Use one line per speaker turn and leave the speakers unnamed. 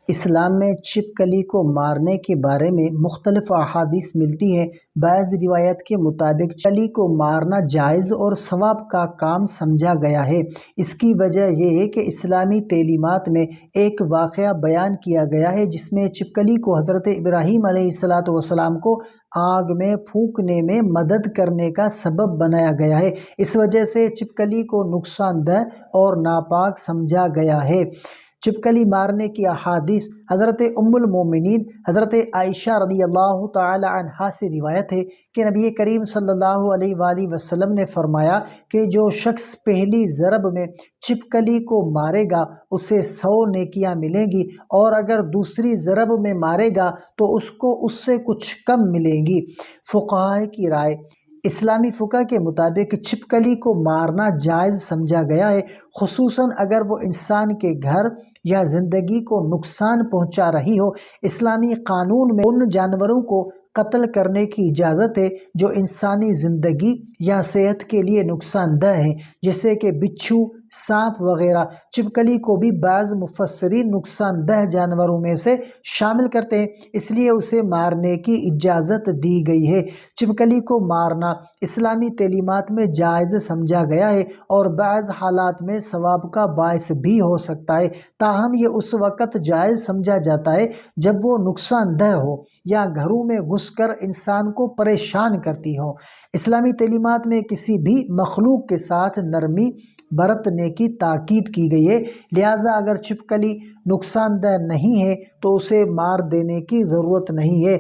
اسلام میں چھپکلی کو مارنے کے بارے میں مختلف احادیث ملتی ہیں۔ بعض روایات کے مطابق چھپکلی کو مارنا جائز اور ثواب کا کام سمجھا گیا ہے۔ اس کی وجہ یہ ہے کہ اسلامی تعلیمات میں ایک واقعہ بیان کیا گیا ہے جس میں چھپکلی کو حضرت ابراہیم علیہ السلام کو آگ میں پھونکنے میں مدد کرنے کا سبب بنایا گیا ہے۔ اس وجہ سے چھپکلی کو نقصان دہ اور ناپاک سمجھا گیا ہے۔ چھپکلی مارنے کی احادیث حضرت ام المومنین حضرت عائشہ رضی اللہ تعالی عنہا سے روایت ہے کہ نبی کریم صلی اللہ علیہ وآلہ وسلم نے فرمایا کہ جو شخص پہلی ضرب میں چھپکلی کو مارے گا اسے 100 نیکیاں ملیں گی، اور اگر دوسری ضرب میں مارے گا تو اس کو اس سے کچھ کم ملیں گی۔ فقہاء کی رائے: اسلامی فقہ کے مطابق چھپکلی کو مارنا جائز سمجھا گیا ہے، خصوصاً اگر وہ انسان کے گھر یا زندگی کو نقصان پہنچا رہی ہو۔ اسلامی قانون میں ان جانوروں کو قتل کرنے کی اجازت ہے جو انسانی زندگی یا صحت کے لیے نقصان دہ ہیں، جیسے کہ بچھو، سانپ وغیرہ۔ چھپکلی کو بھی بعض مفسرین نقصان دہ جانوروں میں سے شامل کرتے ہیں، اس لیے اسے مارنے کی اجازت دی گئی ہے۔ چھپکلی کو مارنا اسلامی تعلیمات میں جائز سمجھا گیا ہے اور بعض حالات میں ثواب کا باعث بھی ہو سکتا ہے، تاہم یہ اس وقت جائز سمجھا جاتا ہے جب وہ نقصان دہ ہو یا گھروں میں گھس کر انسان کو پریشان کرتی ہو۔ اسلامی تعلیمات میں کسی بھی مخلوق کے ساتھ نرمی برتنے کی تاکید کی گئی ہے، لہٰذا اگر چھپکلی نقصان دہ نہیں ہے تو اسے مار دینے کی ضرورت نہیں ہے۔